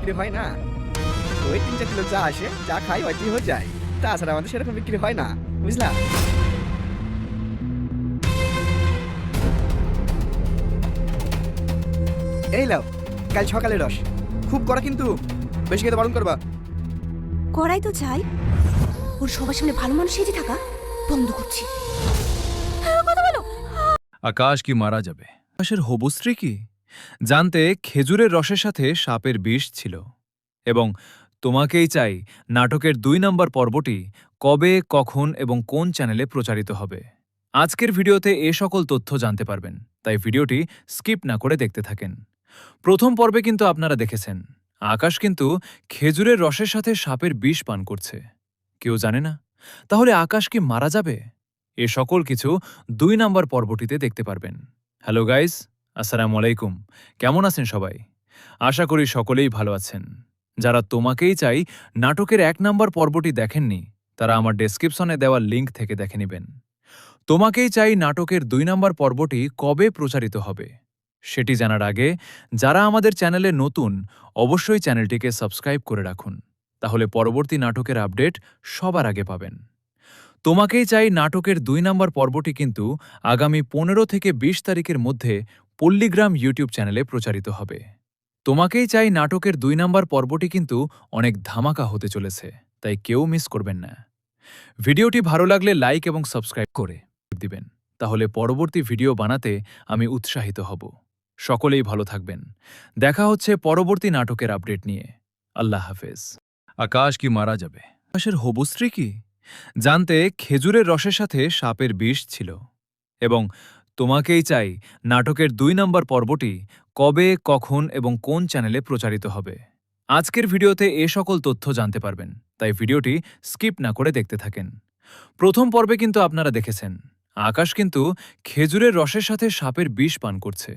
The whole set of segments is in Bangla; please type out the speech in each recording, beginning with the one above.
বিক্রি হয় না। ওই ৩-৪ লোক যা আসে, যা খায় ওইটাই হয়ে যায়। তাছাড়া আমাদের সেরকম বিক্রি হয় না। বুঝলা? এই লাও, কাল সকালে রস। খুব কড়া কিন্তু। বেশি খেতে বারণ করবা। করাই তো চাই, ওর সবার সামনে ভালো মানুষ সেজে থাকা বন্ধ করছি। কথা বলো। আকাশ কি মারা যাবে? আকাশের হবু স্ত্রী কি? জানতে খেজুরের রসের সাথে সাপের বিষ ছিল। এবং তোমাকেই চাই নাটকের ২ নম্বর পর্বটি কবে, কখন এবং কোন চ্যানেলে প্রচারিত হবে। আজকের ভিডিওতে এ সকল তথ্য জানতে পারবেন, তাই ভিডিওটি স্কিপ না করে দেখতে থাকেন। প্রথম পর্বে কিন্তু আপনারা দেখেছেন আকাশ কিন্তু খেজুরের রসের সাথে সাপের বিষ পান করছে। কেউ জানে না? তাহলে আকাশ কি মারা যাবে? এ সকল কিছু ২ নম্বর পর্বটিতে দেখতে পারবেন। হ্যালো গাইস, আসসালামু আলাইকুম। কেমন আছেন সবাই? আশা করি সকলেই ভালো আছেন। যারা তোমাকেই চাই নাটকের ১ নম্বর পর্বটি দেখেননি, তারা আমার ডেসক্রিপশনে দেওয়া লিঙ্ক থেকে দেখে নেবেন। তোমাকেই চাই নাটকের ২ নম্বর পর্বটি কবে প্রচারিত হবে সেটি জানার আগে যারা আমাদের চ্যানেলে নতুন, অবশ্যই চ্যানেলটিকে সাবস্ক্রাইব করে রাখুন, তাহলে পরবর্তী নাটকের আপডেট সবার আগে পাবেন। তোমাকেই চাই নাটকের ২ নম্বর পর্বটি কিন্তু আগামী ১৫ থেকে ২০ তারিখের মধ্যে পল্লীগ্রাম ইউটিউব চ্যানেলে প্রচারিত হবে। তোমাকেই চাই নাটকের ২ নম্বর পর্বটি কিন্তু অনেক ধামাকা হতে চলেছে, তাই কেউ মিস করবেন না। ভিডিওটি ভালো লাগলে লাইক এবং সাবস্ক্রাইব করে দিবেন, তাহলে পরবর্তী ভিডিও বানাতে আমি উৎসাহিত হব। সকলেই ভালো থাকবেন। দেখা হচ্ছে পরবর্তী নাটকের আপডেট নিয়ে। আল্লাহ হাফেজ। আকাশ কি মারা যাবে? আকাশের হবু স্ত্রী কি? জানতে খেজুরের রসের সাথে সাপের বিষ ছিল। এবং তোমাকেই চাই নাটকের ২ নম্বর পর্বটি কবে, কখন এবং কোন চ্যানেলে প্রচারিত হবে। আজকের ভিডিওতে এ সকল তথ্য জানতে পারবেন, তাই ভিডিওটি স্কিপ না করে দেখতে থাকেন। প্রথম পর্বে কিন্তু আপনারা দেখেছেন আকাশ কিন্তু খেজুরের রসের সাথে সাপের বিষ পান করছে।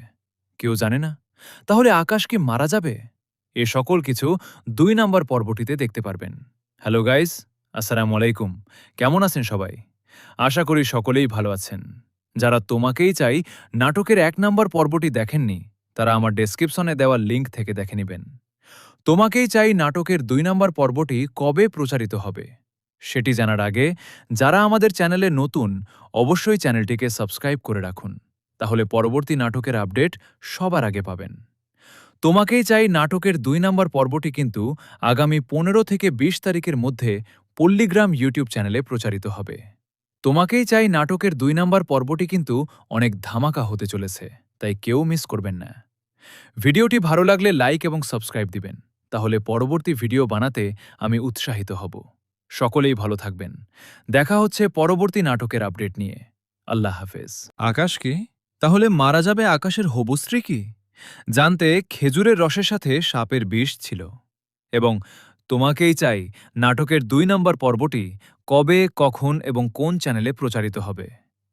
কেউ জানে না? তাহলে আকাশ কি মারা যাবে? এ সকল কিছু ২ নম্বর পর্বটিতে দেখতে পারবেন। হ্যালো গাইস, আসসালামু আলাইকুম। কেমন আছেন সবাই? আশা করি সকলেই ভালো আছেন। যারা তোমাকেই চাই নাটকের ১ নম্বর পর্বটি দেখেননি, তারা আমার ডেসক্রিপশনে দেওয়া লিঙ্ক থেকে দেখে নেবেন। তোমাকেই চাই নাটকের ২ নম্বর পর্বটি কবে প্রচারিত হবে সেটি জানার আগে যারা আমাদের চ্যানেলে নতুন, অবশ্যই চ্যানেলটিকে সাবস্ক্রাইব করে রাখুন, তাহলে পরবর্তী নাটকের আপডেট সবার আগে পাবেন। তোমাকেই চাই নাটকের ২ নম্বর পর্বটি কিন্তু আগামী ১৫ থেকে ২০ তারিখের মধ্যে পল্লীগ্রাম ইউটিউব চ্যানেলে প্রচারিত হবে। তোমাকেই চাই নাটকের ২ নম্বর পর্বটি কিন্তু অনেক ধামাকা হতে চলেছে, তাই কেউ মিস করবেন না। ভিডিওটি ভালো লাগলে লাইক এবং সাবস্ক্রাইব দিবেন, তাহলে পরবর্তী ভিডিও বানাতে আমি উৎসাহিত হব। সকলেই ভালো থাকবেন। দেখা হচ্ছে পরবর্তী নাটকের আপডেট নিয়ে। আল্লাহ হাফেজ। আকাশ কি? তাহলে মারা যাবে আকাশের হবু স্ত্রী কি? জানতে খেজুরের রসের সাথে সাপের বিষ ছিল। এবং তোমাকেই চাই নাটকের ২ নম্বর পর্বটি কবে, কখন এবং কোন চ্যানেলে প্রচারিত হবে।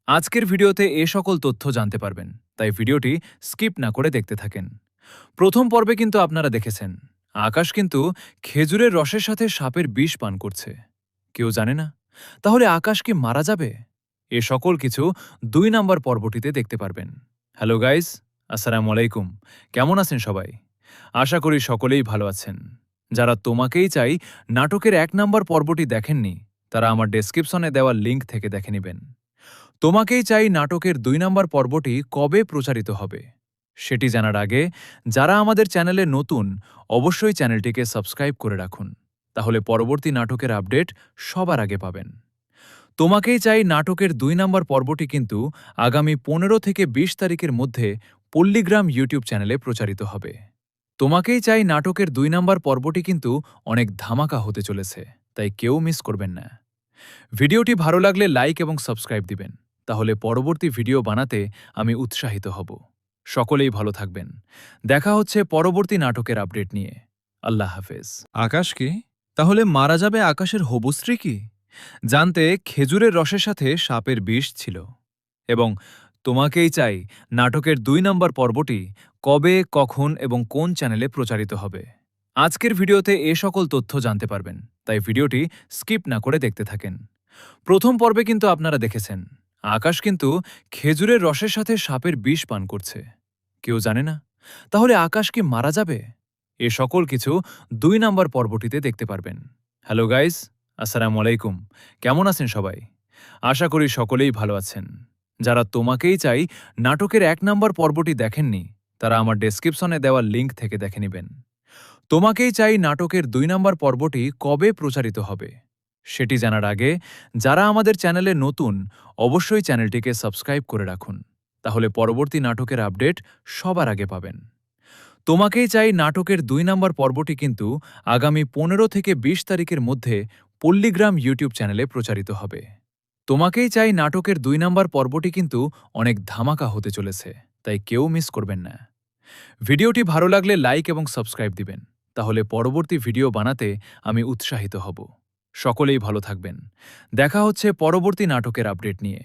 আজকের ভিডিওতে এ সকল তথ্য জানতে পারবেন, তাই ভিডিওটি স্কিপ না করে দেখতে থাকেন। প্রথম পর্বে কিন্তু আপনারা দেখেছেন আকাশ কিন্তু খেজুরের রসের সাথে সাপের বিষ পান করছে। কেউ জানে না? তাহলে আকাশ কি মারা যাবে? এ সকল কিছু ২ নম্বর পর্বটিতে দেখতে পারবেন। হ্যালো গাইস, আসসালামু আলাইকুম। কেমন আছেন সবাই? আশা করি সকলেই ভালো আছেন। যারা তোমাকেই চাই নাটকের ১ নম্বর পর্বটি দেখেননি, তারা আমার ডেসক্রিপশনে দেওয়া লিঙ্ক থেকে দেখে নেবেন। তোমাকেই চাই নাটকের ২ নম্বর পর্বটি কবে প্রচারিত হবে সেটি জানার আগে যারা আমাদের চ্যানেলে নতুন, অবশ্যই চ্যানেলটিকে সাবস্ক্রাইব করে রাখুন, তাহলে পরবর্তী নাটকের আপডেট সবার আগে পাবেন। তোমাকেই চাই নাটকের ২ নম্বর পর্বটি কিন্তু আগামী ১৫ থেকে ২০ তারিখের মধ্যে পল্লীগ্রাম ইউটিউব চ্যানেলে প্রচারিত হবে। তোমাকেই চাই নাটকের ২ নম্বর পর্বটি কিন্তু অনেক ধামাকা হতে চলেছে, তাই কেউ মিস করবেন না। ভিডিওটি ভালো লাগলে লাইক এবং সাবস্ক্রাইব দিবেন, তাহলে পরবর্তী ভিডিও বানাতে আমি উৎসাহিত হব। সকলেই ভালো থাকবেন। দেখা হচ্ছে পরবর্তী নাটকের আপডেট নিয়ে। আল্লাহ হাফেজ। আকাশ কি? তাহলে মারা যাবে আকাশের হবু স্ত্রী কি? জানতে খেজুরের রসের সাথে সাপের বিষ ছিল। এবং তোমাকেই চাই নাটকের ২ নম্বর পর্বটি কবে, কখন এবং কোন চ্যানেলে প্রচারিত হবে। আজকের ভিডিওতে এ সকল তথ্য জানতে পারবেন, তাই ভিডিওটি স্কিপ না করে দেখতে থাকেন। প্রথম পর্বে কিন্তু আপনারা দেখেছেন আকাশ কিন্তু খেজুরের রসের সাথে সাপের বিষ পান করছে। কেউ জানে না? তাহলে আকাশ কি মারা যাবে? এ সকল কিছু ২ নাম্বার পর্বটিতে দেখতে পারবেন। হ্যালো গাইস, আসসালামু আলাইকুম। কেমন আছেন সবাই? আশা করি সকলেই ভালো আছেন। যারা তোমাকেই চাই নাটকের ১ নাম্বার পর্বটি দেখেননি, তারা আমার ডেসক্রিপশনে দেওয়া লিঙ্ক থেকে দেখে নেবেন। তোমাকেই চাই নাটকের ২ নাম্বার পর্বটি কবে প্রচারিত হবে সেটি জানার আগে যারা আমাদের চ্যানেলে নতুন, অবশ্যই চ্যানেলটিকে সাবস্ক্রাইব করে রাখুন। তাহলে পরবর্তী নাটকের আপডেট সবার আগে পাবেন। তোমাকেই চাই নাটকের ২ নাম্বার পর্বটি কিন্তু আগামী ১৫ থেকে ২০ তারিখের মধ্যে পল্লীগ্রাম ইউটিউব চ্যানেলে প্রচারিত হবে। তোমাকেই চাই নাটকের ২ নাম্বার পর্বটি কিন্তু অনেক ধামাকা হতে চলেছে, তাই কেউ মিস করবেন না। ভিডিওটি ভালো লাগলে লাইক এবং সাবস্ক্রাইব দিবেন, তাহলে পরবর্তী ভিডিও বানাতে আমি উৎসাহিত হব। সকলেই ভালো থাকবেন। দেখা হচ্ছে পরবর্তী নাটকের আপডেট নিয়ে।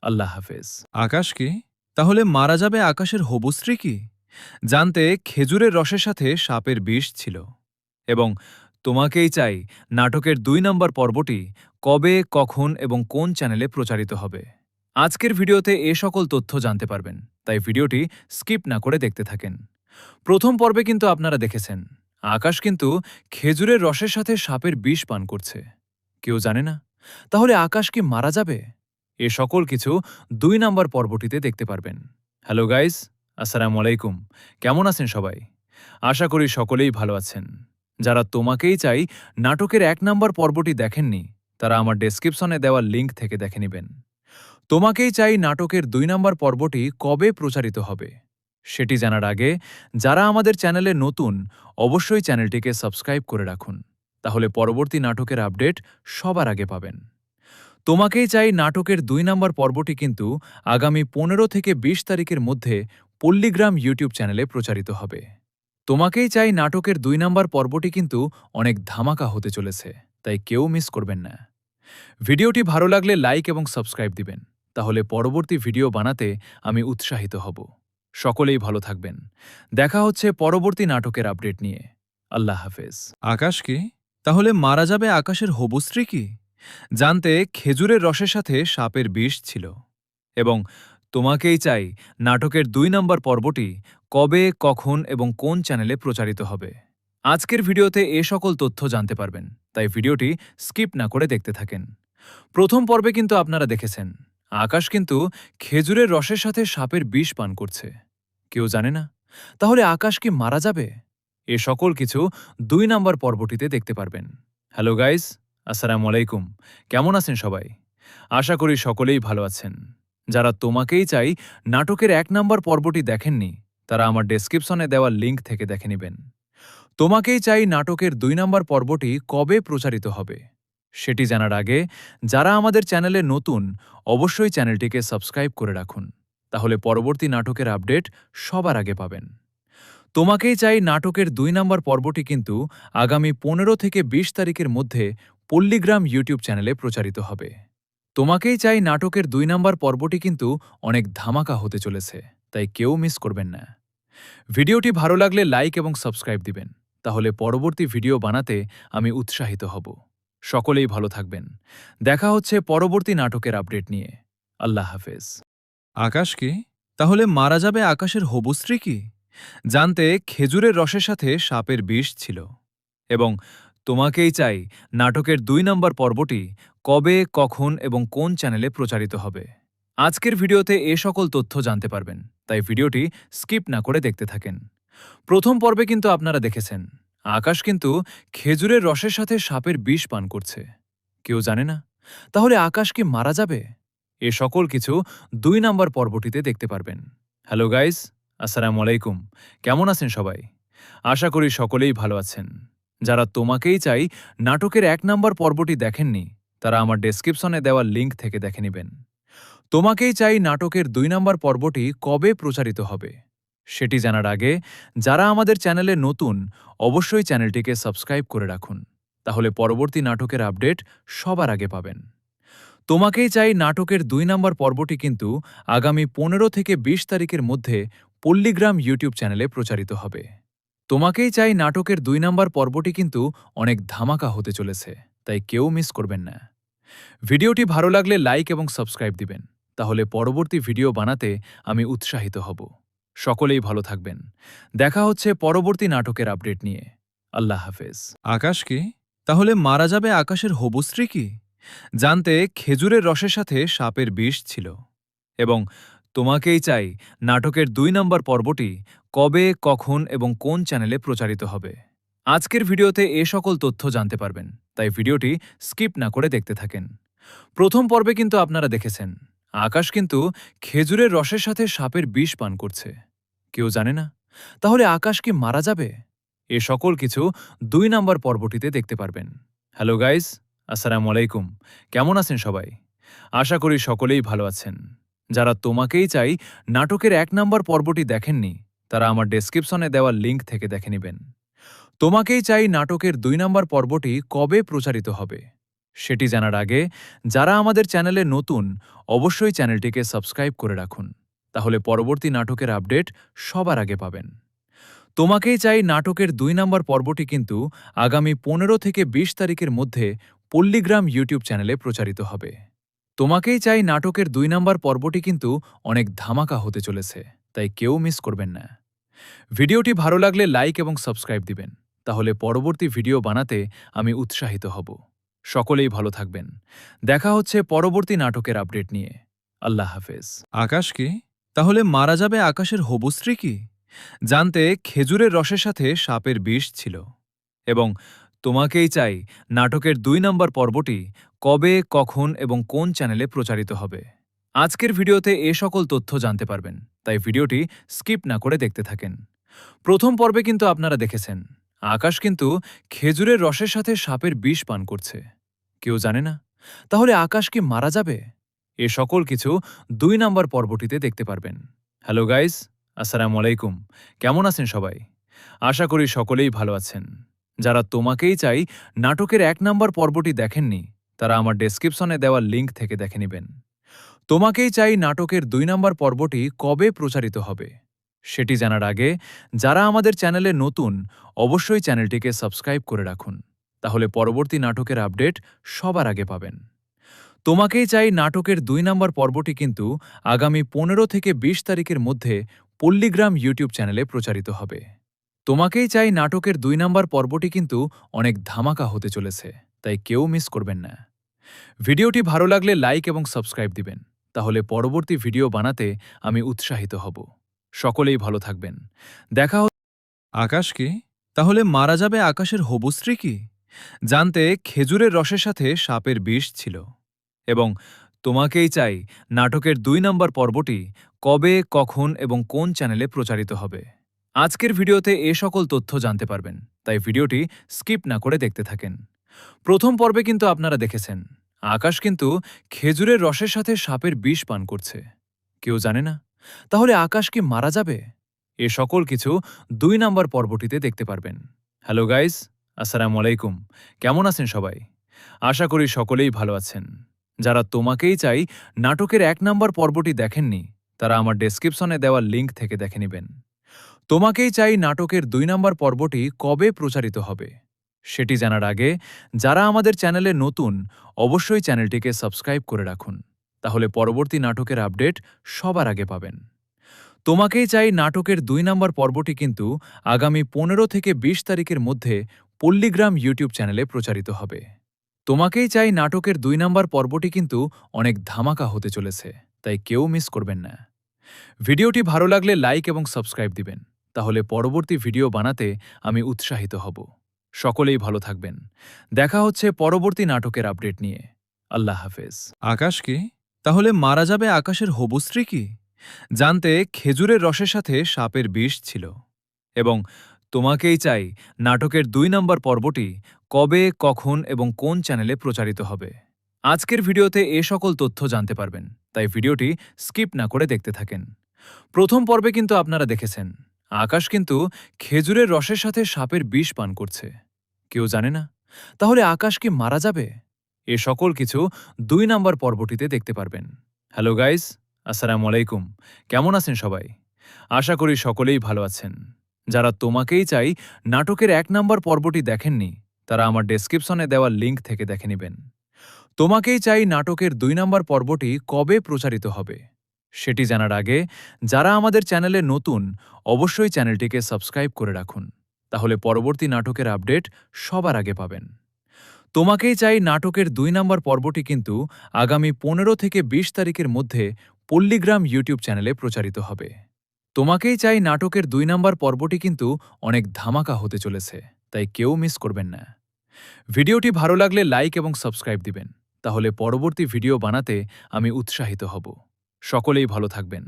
আল্লাহ হাফেজ। আকাশ কি? তাহলে মারা যাবে আকাশের হবু স্ত্রী কি? জানতে খেজুরের রসের সাথে সাপের বিষ ছিল। এবং তোমাকেই চাই নাটকের ২ নম্বর পর্বটি কবে, কখন এবং কোন চ্যানেলে প্রচারিত হবে। আজকের ভিডিওতে এ সকল তথ্য জানতে পারবেন, তাই ভিডিওটি স্কিপ না করে দেখতে থাকেন। প্রথম পর্বে কিন্তু আপনারা দেখেছেন আকাশ কিন্তু খেজুরের রসের সাথে সাপের বিষ পান করছে। কেউ জানে না, তাহলে আকাশ কি মারা যাবে? এ সকল কিছু ২ নম্বর পর্বটিতে দেখতে পারবেন। হ্যালো গাইস, আসসালামু আলাইকুম। কেমন আছেন সবাই? আশা করি সকলেই ভালো আছেন। যারা তোমাকেই চাই নাটকের ১ নম্বর পর্বটি দেখেননি, তারা আমার ডেসক্রিপশনে দেওয়া লিঙ্ক থেকে দেখে নেবেন। তোমাকেই চাই নাটকের ২ নম্বর পর্বটি কবে প্রচারিত হবে সেটি জানার আগে যারা আমাদের চ্যানেলে নতুন, অবশ্যই চ্যানেলটিকে সাবস্ক্রাইব করে রাখুন। তাহলে পরবর্তী নাটকের আপডেট সবার আগে পাবেন। তোমাকেই চাই নাটকের ২ নম্বর পর্বটি কিন্তু আগামী ১৫ থেকে ২০ তারিখের মধ্যে পল্লীগ্রাম ইউটিউব চ্যানেলে প্রচারিত হবে। তোমাকেই চাই নাটকের ২ নম্বর পর্বটি কিন্তু অনেক ধামাকা হতে চলেছে, তাই কেউ মিস করবেন না। ভিডিওটি ভালো লাগলে লাইক এবং সাবস্ক্রাইব দিবেন, তাহলে পরবর্তী ভিডিও বানাতে আমি উৎসাহিত হব। সকলেই ভালো থাকবেন। দেখা হচ্ছে পরবর্তী নাটকের আপডেট নিয়ে। আল্লাহ হাফেজ। আকাশ কি? তাহলে মারা যাবে আকাশের হবু স্ত্রী কি? জানতে খেজুরের রসের সাথে সাপের বিষ ছিল। এবং তোমাকেই চাই নাটকের ২ নম্বর পর্বটি কবে, কখন এবং কোন চ্যানেলে প্রচারিত হবে। আজকের ভিডিওতে এ সকল তথ্য জানতে পারবেন, তাই ভিডিওটি স্কিপ না করে দেখতে থাকেন। প্রথম পর্বে কিন্তু আপনারা দেখেছেন আকাশ কিন্তু খেজুরের রসের সাথে সাপের বিষ পান করছে। কেউ জানে না, তাহলে আকাশ কি মারা যাবে? এ সকল কিছু ২ নম্বর পর্বটিতে দেখতে পারবেন। হ্যালো গাইস, আসসালামু আলাইকুম। কেমন আছেন সবাই? আশা করি সকলেই ভালো আছেন। যারা তোমাকেই চাই নাটকের ১ নম্বর পর্বটি দেখেননি, তারা আমার ডেসক্রিপশনে দেওয়া লিঙ্ক থেকে দেখে নেবেন। তোমাকেই চাই নাটকের ২ নম্বর পর্বটি কবে প্রচারিত হবে সেটি জানার আগে যারা আমাদের চ্যানেলে নতুন, অবশ্যই চ্যানেলটিকে সাবস্ক্রাইব করে রাখুন। তাহলে পরবর্তী নাটকের আপডেট সবার আগে পাবেন। তোমাকেই চাই নাটকের ২ নম্বর পর্বটি কিন্তু আগামী ১৫ থেকে ২০ তারিখের মধ্যে পল্লীগ্রাম ইউটিউব চ্যানেলে প্রচারিত হবে। তোমাকেই চাই নাটকের ২ নম্বর পর্বটি কিন্তু অনেক ধামাকা হতে চলেছে, তাই কেউ মিস করবেন না। ভিডিওটি ভালো লাগলে লাইক এবং সাবস্ক্রাইব দিবেন, তাহলে পরবর্তী ভিডিও বানাতে আমি উৎসাহিত হব। সকলেই ভালো থাকবেন। দেখা হচ্ছে পরবর্তী নাটকের আপডেট নিয়ে। আল্লাহ হাফেজ। আকাশ কি? তাহলে মারা যাবে আকাশের হবু স্ত্রী কি? জানতে খেজুরের রসের সাথে সাপের বিষ ছিল। এবং তোমাকেই চাই নাটকের ২ নম্বর পর্বটি কবে, কখন এবং কোন চ্যানেলে প্রচারিত হবে। আজকের ভিডিওতে এ সকল তথ্য জানতে পারবেন, তাই ভিডিওটি স্কিপ না করে দেখতে থাকেন। প্রথম পর্বে কিন্তু আপনারা দেখেছেন আকাশ কিন্তু খেজুরের রসের সাথে সাপের বিষ পান করছে। কেউ জানে না, তাহলে আকাশ কি মারা যাবে? এ সকল কিছু ২ নম্বর পর্বটিতে দেখতে পারবেন। হ্যালো গাইস, আসসালামু আলাইকুম। কেমন আছেন সবাই? আশা করি সকলেই ভালো আছেন। যারা তোমাকেই চাই নাটকের ১ নম্বর পর্বটি দেখেননি, তারা আমার ডেসক্রিপশনে দেওয়া লিঙ্ক থেকে দেখে নেবেন। তোমাকেই চাই নাটকের ২ নম্বর পর্বটি কবে প্রচারিত হবে সেটি জানার আগে যারা আমাদের চ্যানেলে নতুন, অবশ্যই চ্যানেলটিকে সাবস্ক্রাইব করে রাখুন। তাহলে পরবর্তী নাটকের আপডেট সবার আগে পাবেন। তোমাকেই চাই নাটকের ২ নম্বর পর্বটি কিন্তু আগামী ১৫ থেকে ২০ তারিখের মধ্যে পল্লীগ্রাম ইউটিউব চ্যানেলে প্রচারিত হবে। তোমাকেই চাই নাটকের ২ নম্বর পর্বটি কিন্তু অনেক ধামাকা হতে চলেছে, তাই কেউ মিস করবেন না। ভিডিওটি ভালো লাগলে লাইক এবং সাবস্ক্রাইব দিবেন, তাহলে পরবর্তী ভিডিও বানাতে আমি উৎসাহিত হব। সকলেই ভালো থাকবেন। দেখা হচ্ছে পরবর্তী নাটকের আপডেট নিয়ে। আল্লাহ হাফেজ। আকাশ কি? তাহলে মারা যাবে আকাশের হবু স্ত্রী কি? জানতে খেজুরের রসের সাথে সাপের বিষ ছিল। এবং তোমাকেই চাই নাটকের ২ নম্বর পর্বটি কবে, কখন এবং কোন চ্যানেলে প্রচারিত হবে। আজকের ভিডিওতে এ সকল তথ্য জানতে পারবেন, তাই ভিডিওটি স্কিপ না করে দেখতে থাকেন। প্রথম পর্বে কিন্তু আপনারা দেখেছেন আকাশ কিন্তু খেজুরের রসের সাথে সাপের বিষ পান করছে। কেউ জানে না? তাহলে আকাশ কি মারা যাবে? এ সকল কিছু ২ নম্বর পর্বটিতে দেখতে পারবেন। হ্যালো গাইস, আসসালামু আলাইকুম। কেমন আছেন সবাই? আশা করি সকলেই ভালো আছেন। যারা তোমাকেই চাই নাটকের ১ নম্বর পর্বটি দেখেননি, তারা আমার ডেসক্রিপশনে দেওয়া লিঙ্ক থেকে দেখে নেবেন। তোমাকেই চাই নাটকের ২ নম্বর পর্বটি কবে প্রচারিত হবে সেটি জানার আগে যারা আমাদের চ্যানেলে নতুন, অবশ্যই চ্যানেলটিকে সাবস্ক্রাইব করে রাখুন, তাহলে পরবর্তী নাটকের আপডেট সবার আগে পাবেন। তোমাকেই চাই নাটকের ২ নম্বর পর্বটি কিন্তু আগামী ১৫ থেকে ২০ তারিখের মধ্যে পল্লীগ্রাম ইউটিউব চ্যানেলে প্রচারিত হবে। তোমাকেই চাই নাটকের ২ নম্বর পর্বটি কিন্তু অনেক ধামাকা হতে চলেছে, তাই কেউ মিস করবেন না। ভিডিওটি ভালো লাগলে লাইক এবং সাবস্ক্রাইব দিবেন, তাহলে পরবর্তী ভিডিও বানাতে আমি উৎসাহিত হব। সকলেই ভালো থাকবেন। দেখা হচ্ছে পরবর্তী নাটকের আপডেট নিয়ে। আল্লাহ হাফেজ। আকাশ কি? তাহলে মারা যাবে আকাশের হবু স্ত্রী কি? জানতে খেজুরের রসের সাথে সাপের বিষ ছিল। এবং তোমাকেই চাই নাটকের ২ নম্বর পর্বটি কবে, কখন এবং কোন চ্যানেলে প্রচারিত হবে। আজকের ভিডিওতে এ সকল তথ্য জানতে পারবেন, তাই ভিডিওটি স্কিপ না করে দেখতে থাকেন। প্রথম পর্বে কিন্তু আপনারা দেখেছেন আকাশ কিন্তু খেজুরের রসের সাথে সাপের বিষ পান করছে। কেউ জানে না? তাহলে আকাশ কি মারা যাবে? এ সকল কিছু ২ নম্বর পর্বটিতে দেখতে পারবেন। হ্যালো গাইস, আসসালামু আলাইকুম। কেমন আছেন সবাই? আশা করি সকলেই ভালো আছেন। যারা তোমাকেই চাই নাটকের ১ নম্বর পর্বটি দেখেননি, তারা আমার ডেসক্রিপশনে দেওয়া লিঙ্ক থেকে দেখে নেবেন। তোমাকেই চাই নাটকের ২ নম্বর পর্বটি কবে প্রচারিত হবে সেটি জানার আগে যারা আমাদের চ্যানেলে নতুন, অবশ্যই চ্যানেলটিকে সাবস্ক্রাইব করে রাখুন, তাহলে পরবর্তী নাটকের আপডেট সবার আগে পাবেন। তোমাকেই চাই নাটকের ২ নম্বর পর্বটি কিন্তু আগামী ১৫ থেকে ২০ তারিখের মধ্যে পল্লীগ্রাম ইউটিউব চ্যানেলে প্রচারিত হবে। তোমাকেই চাই নাটকের ২ নম্বর পর্বটি কিন্তু অনেক ধামাকা হতে চলেছে, তাই কেউ মিস করবেন না। ভিডিওটি ভালো লাগলে লাইক এবং সাবস্ক্রাইব দিবেন, তাহলে পরবর্তী ভিডিও বানাতে আমি উৎসাহিত হব। সকলেই ভালো থাকবেন। দেখা আকাশ কি? তাহলে মারা যাবে আকাশের হবু স্ত্রী কি? জানতে খেজুরের রসের সাথে সাপের বিষ ছিল। এবং তোমাকেই চাই নাটকের ২ নম্বর পর্বটি কবে, কখন এবং কোন চ্যানেলে প্রচারিত হবে। আজকের ভিডিওতে এ সকল তথ্য জানতে পারবেন, তাই ভিডিওটি স্কিপ না করে দেখতে থাকেন। প্রথম পর্বে কিন্তু আপনারা দেখেছেন আকাশ কিন্তু খেজুরের রসের সাথে সাপের বিষ পান করছে। কেউ জানে না? তাহলে আকাশ কি মারা যাবে? এ সকল কিছু ২ নম্বর পর্বটিতে দেখতে পারবেন। হ্যালো গাইস, আসসালামু আলাইকুম। কেমন আছেন সবাই? আশা করি সকলেই ভালো আছেন। যারা তোমাকেই চাই নাটকের ১ নম্বর পর্বটি দেখেননি, তারা আমার ডেসক্রিপশনে দেওয়া লিঙ্ক থেকে দেখে নেবেন। তোমাকেই চাই নাটকের ২ নম্বর পর্বটি কবে প্রচারিত হবে সেটি জানার আগে যারা আমাদের চ্যানেলে নতুন, অবশ্যই চ্যানেলটিকে সাবস্ক্রাইব করে রাখুন, তাহলে পরবর্তী নাটকের আপডেট সবার আগে পাবেন। তোমাকেই চাই নাটকের ২ নম্বর পর্বটি কিন্তু আগামী ১৫ থেকে ২০ তারিখের মধ্যে পল্লীগ্রাম ইউটিউব চ্যানেলে প্রচারিত হবে। তোমাকেই চাই নাটকের ২ নম্বর পর্বটি কিন্তু অনেক ধামাকা হতে চলেছে, তাই কেউ মিস করবেন না। ভিডিওটি ভালো লাগলে লাইক এবং সাবস্ক্রাইব দিবেন, তাহলে পরবর্তী ভিডিও বানাতে আমি উৎসাহিত হব। সকলেই ভালো থাকবেন। দেখা হচ্ছে পরবর্তী নাটকের আপডেট নিয়ে। আল্লাহ হাফেজ। আকাশ কি? তাহলে মারা যাবে আকাশের হবু স্ত্রী কি? জানতে খেজুরের রসের সাথে সাপের বিষ ছিল। এবং তোমাকেই চাই নাটকের ২ নম্বর পর্বটি কবে, কখন এবং কোন চ্যানেলে প্রচারিত হবে। আজকের ভিডিওতে এ সকল তথ্য জানতে পারবেন, তাই ভিডিওটি স্কিপ না করে দেখতে থাকেন। প্রথম পর্বে কিন্তু আপনারা দেখেছেন আকাশ কিন্তু খেজুরের রসের সাথে সাপের বিষ পান করছে। কেউ জানে না? তাহলে আকাশ কি মারা যাবে? এ সকল কিছু ২ নম্বর পর্বটিতে দেখতে পারবেন। হ্যালো গাইস, আসসালামু আলাইকুম। কেমন আছেন সবাই? আশা করি সকলেই ভালো আছেন। যারা তোমাকেই চাই নাটকের ১ নম্বর পর্বটি দেখেননি, তারা আমার ডেসক্রিপশনে দেওয়া লিঙ্ক থেকে দেখে নেবেন। তোমাকেই চাই নাটকের ২ নম্বর পর্বটি কবে প্রচারিত হবে সেটি জানার আগে যারা আমাদের চ্যানেলে নতুন অবশ্যই চ্যানেলটিকে সাবস্ক্রাইব করে রাখুন, তাহলে পরবর্তী নাটকের আপডেট সবার আগে পাবেন। তোমাকেই চাই নাটকের ২ নম্বর পর্বটি কিন্তু আগামী ১৫ থেকে ২০ তারিখের মধ্যে পল্লীগ্রাম ইউটিউব চ্যানেলে প্রচারিত হবে। তোমাকেই চাই নাটকের ২ নম্বর পর্বটি কিন্তু অনেক ধামাকা হতে চলেছে, তাই কেউ মিস করবেন না। ভিডিওটি ভালো লাগলে লাইক এবং সাবস্ক্রাইব দিবেন, তাহলে পরবর্তী ভিডিও বানাতে আমি উৎসাহিত হব। সকলেই ভালো থাকবেন।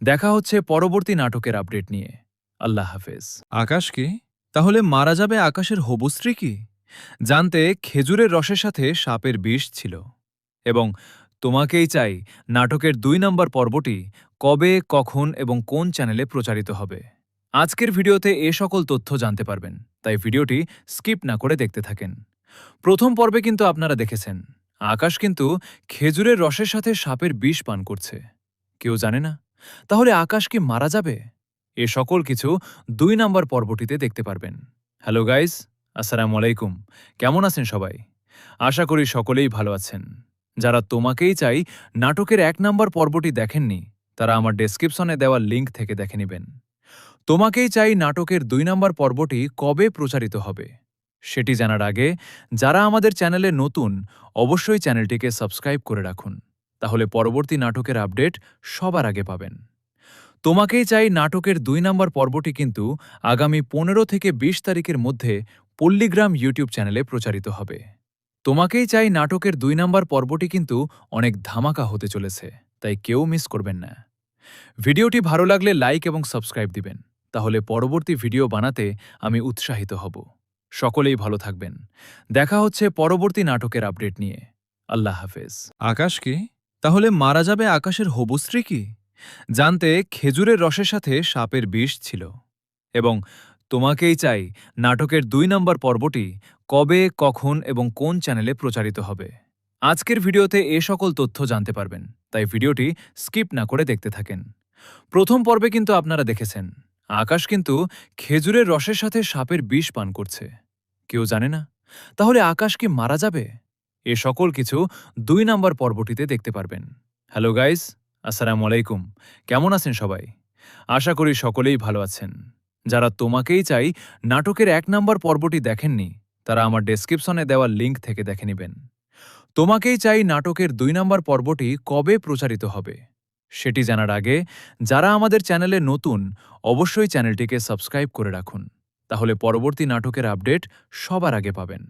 দেখা হচ্ছে পরবর্তী নাটকের আপডেট নিয়ে। আল্লাহ হাফেজ। আকাশ কি? তাহলে মারা যাবে আকাশের হবু স্ত্রী কি? জানতে খেজুরের রসের সাথে সাপের বিষ ছিল। এবং তোমাকেই চাই নাটকের ২ নম্বর পর্বটি কবে, কখন এবং কোন চ্যানেলে প্রচারিত হবে। আজকের ভিডিওতে এ সকল তথ্য জানতে পারবেন, তাই ভিডিওটি স্কিপ না করে দেখতে থাকেন। প্রথম পর্বে কিন্তু আপনারা দেখেছেন আকাশ কিন্তু খেজুরের রসের সাথে সাপের বিষ পান করছে। কেউ জানে না, তাহলে আকাশ কি মারা যাবে? এ সকল কিছু ২ নম্বর পর্বটিতে দেখতে পারবেন। হ্যালো গাইস, আসসালামু আলাইকুম। কেমন আছেন সবাই? আশা করি সকলেই ভালো আছেন। যারা তোমাকেই চাই নাটকের ১ নম্বর পর্বটি দেখেননি, তারা আমার ডেসক্রিপশনে দেওয়া লিঙ্ক থেকে দেখে নেবেন। তোমাকেই চাই নাটকের ২ নম্বর পর্বটি কবে প্রচারিত হবে সেটি জানার আগে যারা আমাদের চ্যানেলে নতুন অবশ্যই চ্যানেলটিকে সাবস্ক্রাইব করে রাখুন, তাহলে পরবর্তী নাটকের আপডেট সবার আগে পাবেন। তোমাকেই চাই নাটকের ২ নম্বর পর্বটি কিন্তু আগামী ১৫ থেকে ২০ তারিখের মধ্যে পল্লীগ্রাম ইউটিউব চ্যানেলে প্রচারিত হবে। তোমাকেই চাই নাটকের ২ নম্বর পর্বটি কিন্তু অনেক ধামাকা হতে চলেছে, তাই কেউ মিস করবেন না। ভিডিওটি ভালো লাগলে লাইক এবং সাবস্ক্রাইব দিবেন, তাহলে পরবর্তী ভিডিও বানাতে আমি উৎসাহিত হব। সকলেই ভালো থাকবেন। দেখা হচ্ছে পরবর্তী নাটকের আপডেট নিয়ে। আল্লাহ হাফেজ। আকাশ কি? তাহলে মারা যাবে আকাশের হবু স্ত্রী কি? জানতে খেজুরের রসের সাথে সাপের বিষ ছিল। এবং তোমাকেই চাই নাটকের ২ নম্বর পর্বটি কবে, কখন এবং কোন চ্যানেলে প্রচারিত হবে। আজকের ভিডিওতে এ সকল তথ্য জানতে পারবেন, তাই ভিডিওটি স্কিপ না করে দেখতে থাকেন। প্রথম পর্বে কিন্তু আপনারা দেখেছেন আকাশ কিন্তু খেজুরের রসের সাথে সাপের বিষ পান করছে। কেউ জানে না, তাহলে আকাশ কি মারা যাবে? এ সকল কিছু ২ নম্বর পর্বটিতে দেখতে পারবেন। হ্যালো গাইস, আসসালামু আলাইকুম। কেমন আছেন সবাই? আশা করি সকলেই ভালো আছেন। যারা তোমাকেই চাই নাটকের ১ নম্বর পর্বটি দেখেননি, তারা আমার ডেসক্রিপশনে দেওয়া লিঙ্ক থেকে দেখে নেবেন। তোমাকেই চাই নাটকের ২ নম্বর পর্বটি কবে প্রচারিত হবে সেটি জানার আগে যারা আমাদের চ্যানেলে নতুন অবশ্যই চ্যানেলটিকে সাবস্ক্রাইব করে রাখুন, তাহলে পরবর্তী নাটকের আপডেট সবার আগে পাবেন।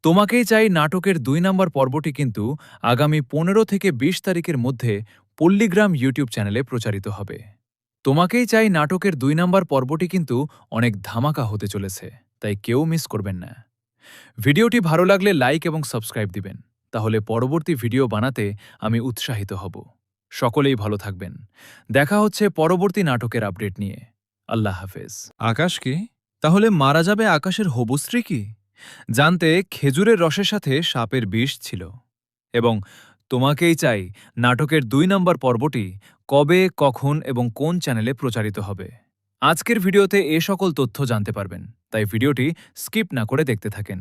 তোমাকেই চাই নাটকের ২ নম্বর পর্বটি কিন্তু আগামী ১৫ থেকে ২০ তারিখের মধ্যে পল্লীগ্রাম ইউটিউব চ্যানেলে প্রচারিত হবে। তোমাকেই চাই নাটকের ২ নম্বর পর্বটি কিন্তু অনেক ধামাকা হতে চলেছে, তাই কেউ মিস করবেন না। ভিডিওটি ভালো লাগলে লাইক এবং সাবস্ক্রাইব দিবেন, তাহলে পরবর্তী ভিডিও বানাতে আমি উৎসাহিত হব। সকলেই ভালো থাকবেন। দেখা হচ্ছে পরবর্তী নাটকের আপডেট নিয়ে। আল্লাহ হাফেজ। আকাশ কি? তাহলে মারা যাবে আকাশের হবু স্ত্রী কি? জানতে খেজুরের রসের সাথে সাপের বিষ ছিল। এবং তোমাকেই চাই নাটকের ২ নম্বর পর্বটি কবে, কখন এবং কোন চ্যানেলে প্রচারিত হবে। আজকের ভিডিওতে এ সকল তথ্য জানতে পারবেন, তাই ভিডিওটি স্কিপ না করে দেখতে থাকেন।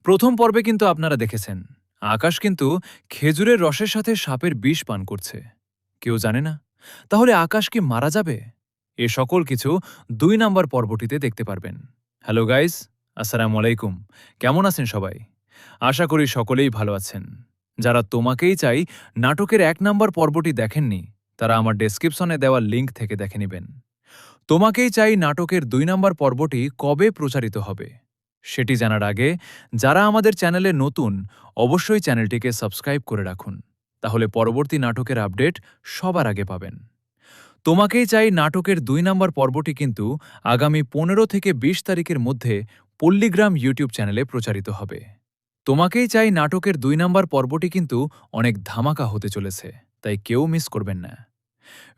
প্রথম পর্বে কিন্তু আপনারা দেখেছেন আকাশ কিন্তু খেজুরের রসের সাথে সাপের বিষ পান করছে। কেউ জানে না, তাহলে আকাশ কি মারা যাবে? এ সকল কিছু ২ নম্বর পর্বটিতে দেখতে পারবেন। হ্যালো গাইস, আসসালামু আলাইকুম। কেমন আছেন সবাই? আশা করি সকলেই ভালো আছেন। যারা তোমাকেই চাই নাটকের ১ নম্বর পর্বটি দেখেননি, তারা আমার ডেসক্রিপশনে দেওয়া লিঙ্ক থেকে দেখে নেবেন। তোমাকেই চাই নাটকের ২ নম্বর পর্বটি কবে প্রচারিত হবে সেটি জানার আগে যারা আমাদের চ্যানেলে নতুন অবশ্যই চ্যানেলটিকে সাবস্ক্রাইব করে রাখুন, তাহলে পরবর্তী নাটকের আপডেট সবার আগে পাবেন। তোমাকেই চাই নাটকের ২ নম্বর পর্বটি কিন্তু আগামী ১৫ থেকে ২০ তারিখের মধ্যে পল্লীগ্রাম ইউটিউব চ্যানেলে প্রচারিত হবে। তোমাকেই চাই নাটকের ২ নম্বর পর্বটি কিন্তু অনেক ধামাকা হতে চলেছে, তাই কেউ মিস করবেন না।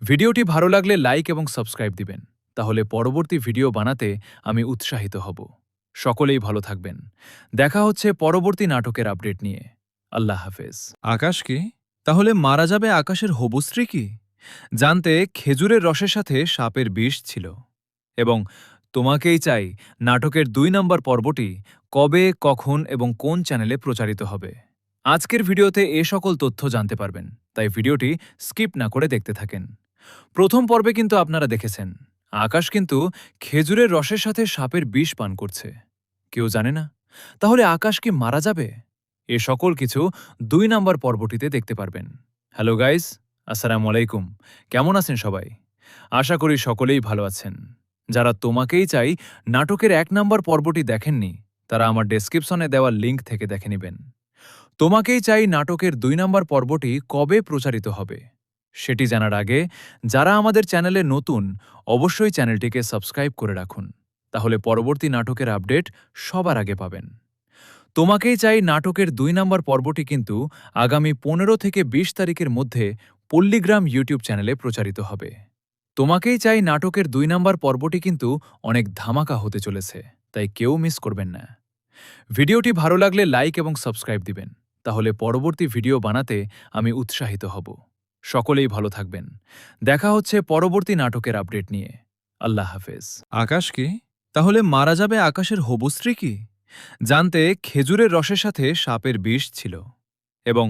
ভিডিওটি ভালো লাগলে লাইক এবং সাবস্ক্রাইব দিবেন, তাহলে পরবর্তী ভিডিও বানাতে আমি উৎসাহিত হব। সকলেই ভালো থাকবেন। দেখা হচ্ছে পরবর্তী নাটকের আপডেট নিয়ে। আল্লাহ হাফেজ। আকাশ কি? তাহলে মারা যাবে আকাশের হবু স্ত্রী কি? জানতে খেজুরের রসের সাথে সাপের বিষ ছিল। এবং তোমাকেই চাই নাটকের ২ নম্বর পর্বটি কবে, কখন এবং কোন চ্যানেলে প্রচারিত হবে। আজকের ভিডিওতে এ সকল তথ্য জানতে পারবেন, তাই ভিডিওটি স্কিপ না করে দেখতে থাকেন। প্রথম পর্বে কিন্তু আপনারা দেখেছেন আকাশ কিন্তু খেজুরের রসের সাথে সাপের বিষ পান করছে। কেউ জানে না, তাহলে আকাশ কি মারা যাবে? এ সকল কিছু 2 নাম্বার পর্বটিতে দেখতে পারবেন। হ্যালো গাইস, আসসালামু আলাইকুম। কেমন আছেন সবাই? আশা করি সকলেই ভালো আছেন। যারা তোমাকেই চাই নাটকের 1 নাম্বার পর্বটি দেখেননি, তারা আমার ডেসক্রিপশনে দেওয়া লিঙ্ক থেকে দেখে নেবেন। তোমাকেই চাই নাটকের 2 নাম্বার পর্বটি কবে প্রচারিত হবে সেটি জানার আগে যারা আমাদের চ্যানেলে নতুন, অবশ্যই চ্যানেলটিকে সাবস্ক্রাইব করে রাখুন, তাহলে পরবর্তী নাটকের আপডেট সবার আগে পাবেন। তোমাকেই চাই নাটকের 2 নাম্বার পর্বটি কিন্তু আগামী 15 থেকে 20 তারিখের মধ্যে পল্লীগ্রাম ইউটিউব চ্যানেলে প্রচারিত হবে। তোমাকেই চাই নাটকের 2 নাম্বার পর্বটি কিন্তু অনেক ধামাকা হতে চলেছে, তাই কেউ মিস করবেন না। ভিডিওটি ভালো লাগলে লাইক এবং সাবস্ক্রাইব দিবেন, তাহলে পরবর্তী ভিডিও বানাতে আমি উৎসাহিত হব। সকলেই ভালো থাকবেন। দেখা হচ্ছে পরবর্তী নাটকের আপডেট নিয়ে। আল্লাহ হাফেজ। আকাশ কি? তাহলে মারা যাবে আকাশের হবু স্ত্রী কি? জানতে খেজুরের রসের সাথে সাপের বিষ ছিল। এবং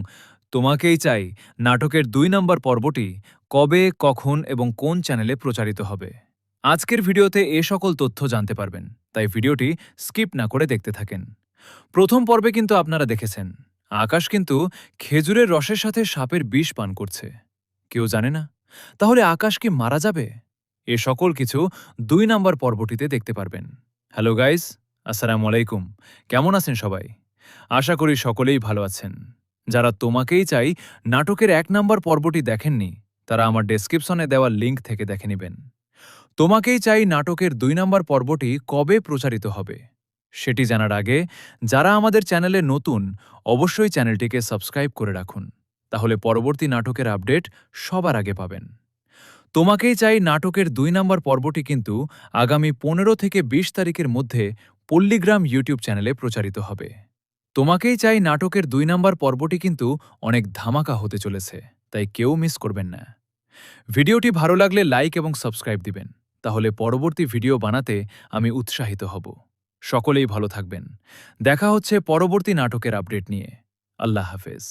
তোমাকেই চাই নাটকের 2 নাম্বার পর্বটি কবে, কখন এবং কোন চ্যানেলে প্রচারিত হবে। আজকের ভিডিওতে এ সকল তথ্য জানতে পারবেন, তাই ভিডিওটি স্কিপ না করে দেখতে থাকেন। প্রথম পর্বে কিন্তু আপনারা দেখেছেন আকাশ কিন্তু খেজুরের রসের সাথে সাপের বিষ পান করছে। কেউ জানে না, তাহলে আকাশ কি মারা যাবে? এ সকল কিছু 2 নাম্বার পর্বটিতে দেখতে পারবেন। হ্যালো গাইস, আসসালামু আলাইকুম। কেমন আছেন সবাই? আশা করি সকলেই ভালো আছেন। যারা তোমাকেই চাই নাটকের 1 নাম্বার পর্বটি দেখেননি, তারা আমার ডেসক্রিপশনে দেওয়া লিঙ্ক থেকে দেখে নেবেন। তোমাকেই চাই নাটকের 2 নাম্বার পর্বটি কবে প্রচারিত হবে সেটি জানার আগে যারা আমাদের চ্যানেলে নতুন, অবশ্যই চ্যানেলটিকে সাবস্ক্রাইব করে রাখুন, তাহলে পরবর্তী নাটকের আপডেট সবার আগে পাবেন। তোমাকেই চাই নাটকের 2 নাম্বার পর্বটি কিন্তু আগামী 15 থেকে 20 তারিখের মধ্যে পল্লীগ্রাম ইউটিউব চ্যানেলে প্রচারিত হবে। তোমাকেই চাই নাটকের 2 নাম্বার পর্বটি কিন্তু অনেক ধামাকা হতে চলেছে, তাই কেউ মিস করবেন না। ভিডিওটি ভালো লাগলে লাইক এবং সাবস্ক্রাইব দিবেন, তাহলে পরবর্তী ভিডিও বানাতে আমি উৎসাহিত হব। সকলেই ভালো থাকবেন। দেখা হচ্ছে পরবর্তী নাটকের আপডেট নিয়ে। আল্লাহ হাফেজ।